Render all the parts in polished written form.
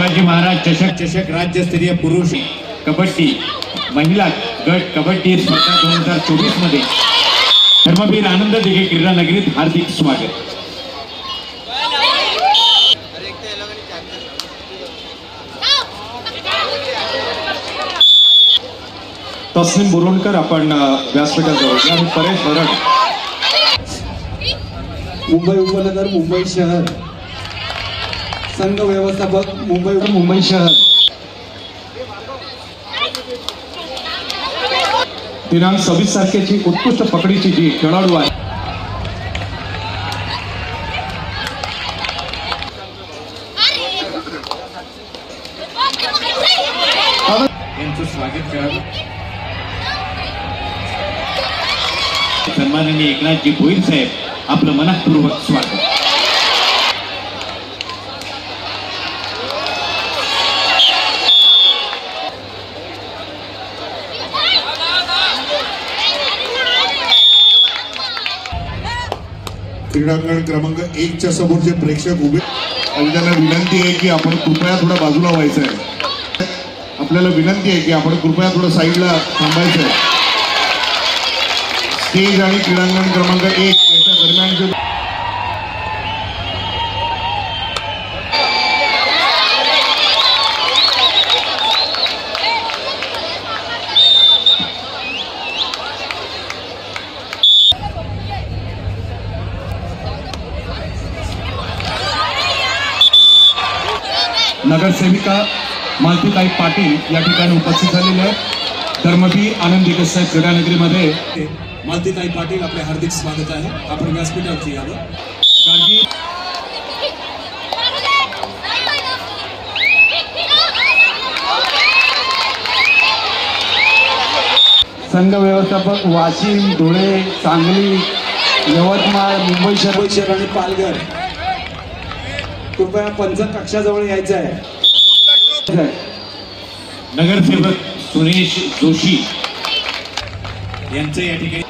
शिवाजी महाराज चषक राज्यस्तरीय पुरुष कबड्डी महिला गट कबड्डी स्पर्धा 2024 मध्ये धर्मवीर आनंद दिघे क्रीडा नगरीत हार्दिक स्वागत। तस्लीम बोरोणकर आपण व्यासपीठाजवळ आणि परेश भरड मुंबई उपनगर मुंबई शहर संघ व्यवस्थापक मुंबई शहर दिनांक 26 तारखेची उत्कृष्ट पकडीची जी खेळाडू आहे यांचं स्वागत करावं। सन्माननीय एकनाथजी भोईर साहेब आपलं मनःपूर्वक स्वागत। क्रीडांगण क्रमांक 1 च्या समोरचे प्रेक्षक उभे आपल्याला विनंती आहे की आपण कृपया थोडा बाजूला व्हायचं आहे। आपल्याला विनंती आहे की आपण कृपया थोडं साईडला थांबायचं आहे। स्टेज आणि क्रीडांगण क्रमांक 1 याच्या दरम्यान नगरसेविका मालतीताई पाटील या ठिकाणी उपस्थित झालेले आहेत। धर्मवीर आनंद दिघे साहेब क्रीडा नगरीमध्ये मालतीताई पाटील आपले हार्दिक स्वागत आहे। आपण व्यासपीठावरती यावं। कारगिल संघ व्यवस्थापक वाशिम धुळे सांगली यवतमाळ मुंबई शहर आणि पालघर कृपया पंच कक्षाजवळ यायचं आहे। नगरसेवक सुरेश जोशी यांचं या ठिकाणी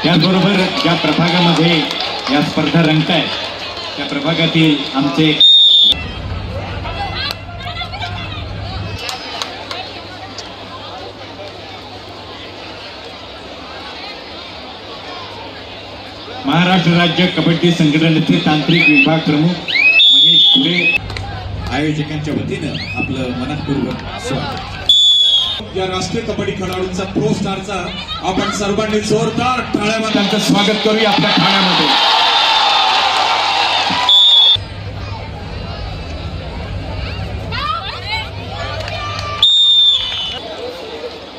त्याचबरोबर ज्या प्रभागामध्ये या स्पर्धा रंगतायत त्या प्रभागातील आमचे महाराष्ट्र राज्य कबड्डी संघटनेचे तांत्रिक विभाग प्रमुख महेश पुरे आयोजकांच्या वतीनं आपलं मनःपूर्वक स्वागत। या राष्ट्रीय कबड्डी खेळाडूंचा प्रो स्टारचा आपण सर्वांनी जोरदार टाळ्या त्यांचं स्वागत करूया आपल्या ठाण्यामध्ये।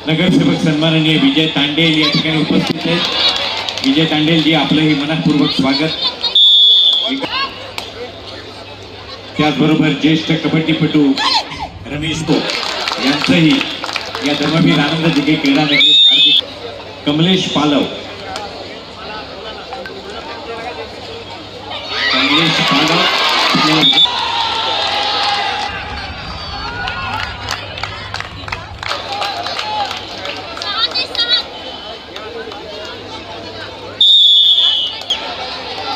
नगरसेवक सन्माननीय विजय तांडेल या ठिकाणी उपस्थित आहेत। विजय तांडेल जी आपलंही मनःपूर्वक स्वागत। त्याचबरोबर ज्येष्ठ कबड्डीपटू रमेश भोग यांचंही या धर्मवीर आनंद दिघे क्रीडा नगरीत हार्दिक। कमलेश पालव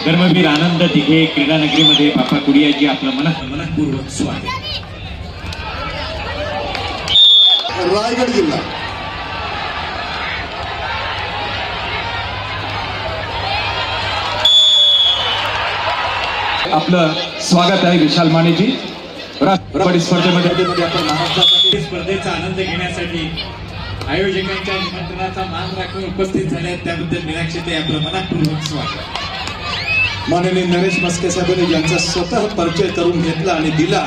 धर्मवीर आनंद दिघे क्रीडा नगरीमध्ये बापा कुडियाजी आपलं मनःपूर्वक स्वागत। रायगड जिल्हा आपलं स्वागत आहे विशाल मानेजी। कबड्डी स्पर्धेमध्ये आपण महाराष्ट्रासाठी स्पर्धेचा आनंद घेण्यासाठी आयोजकांच्या निमंत्रणाचा मान राखून उपस्थित झाले त्याबद्दल मीनाक्षी आपलं मनःपूर्वक स्वागत। माननीय नरेश मस्के साहेबांनी ज्यांचा स्वतः परिचय करून घेतला आणि दिला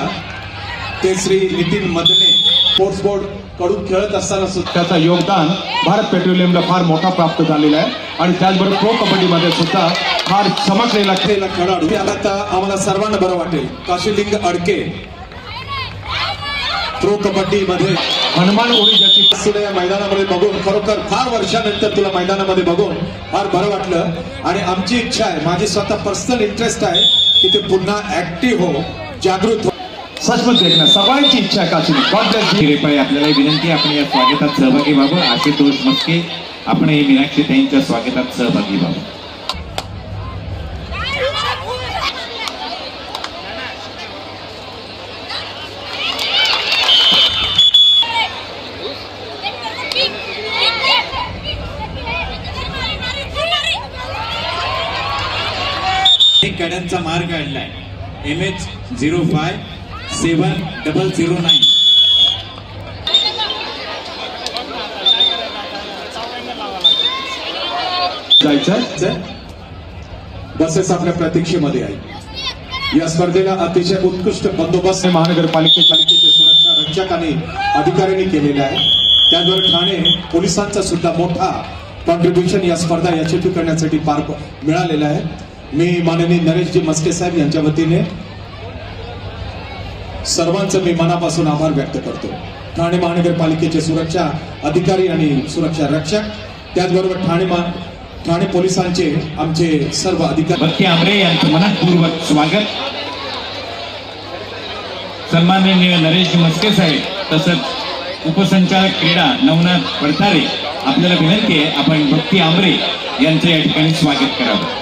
ते श्री नितीन मदने स्पोर्ट्स बोर्ड कडून खेळत असताना सुद्धा त्याचं योगदान भारत पेट्रोलियमला फार मोठा प्राप्त झालेला आहे आणि त्याचबरोबर प्रो कबड्डीमध्ये सुद्धा फार चमकलेला खेळाडू आता आम्हाला सर्वांना बरं वाटेल। काशीलिंग अडके प्रो कबड्डी मध्ये हनुमान उडी ज्याची तुला या मैदानामध्ये बघून खरोखर फार वर्षानंतर तुला मैदानामध्ये बघून फार बरं वाटलं आणि आमची इच्छा आहे, माझी स्वतः पर्सनल इंटरेस्ट आहे की ते पुन्हा ऍक्टिव्ह हो, जागृत हो। सचमुच देखना सर्वांची इच्छा काशी आपल्याला विनंती आपण या स्वागतात सहभागी व्हावं। आशुतोष मस्के आपणही मीनाक्षी ताईंच्या स्वागतात सहभागी व्हावं. एक कड्यांचा मार काढलाय MH057009. जायचं बसेस आपल्या प्रतीक्षेमध्ये आहे. या स्पर्धेला अतिशय उत्कृष्ट बंदोबस्त महानगरपालिकेचे सुरक्षा रक्षक आणि अधिकाऱ्यांनी केलेला आहे. त्याचबरोबर ठाणे पोलिसांचा सुद्धा मोठा कॉन्ट्रीब्युशन या स्पर्धा यशस्वी करण्यासाठी पार मिळालेला आहे. मी माननीय नरेशजी मस्के साहेब यांच्या वतीने सर्वांचं मी मनापासून आभार व्यक्त करतो. ठाणे महानगरपालिकेचे सुरक्षा अधिकारी आणि सुरक्षा रक्षक, त्याचबरोबर ठाणे पोलिसांचे आमचे सर्व अधिकारी. भक्ती आमरे यांचं मनपूर्वक स्वागत. सन्माननीय नरेश मस्के साहेब तसंच उपसंचालक क्रीडा नवनाथ पडतारे, आपल्याला विनंती आहे आपण भक्ती आमरे यांचं या ठिकाणी स्वागत करावं.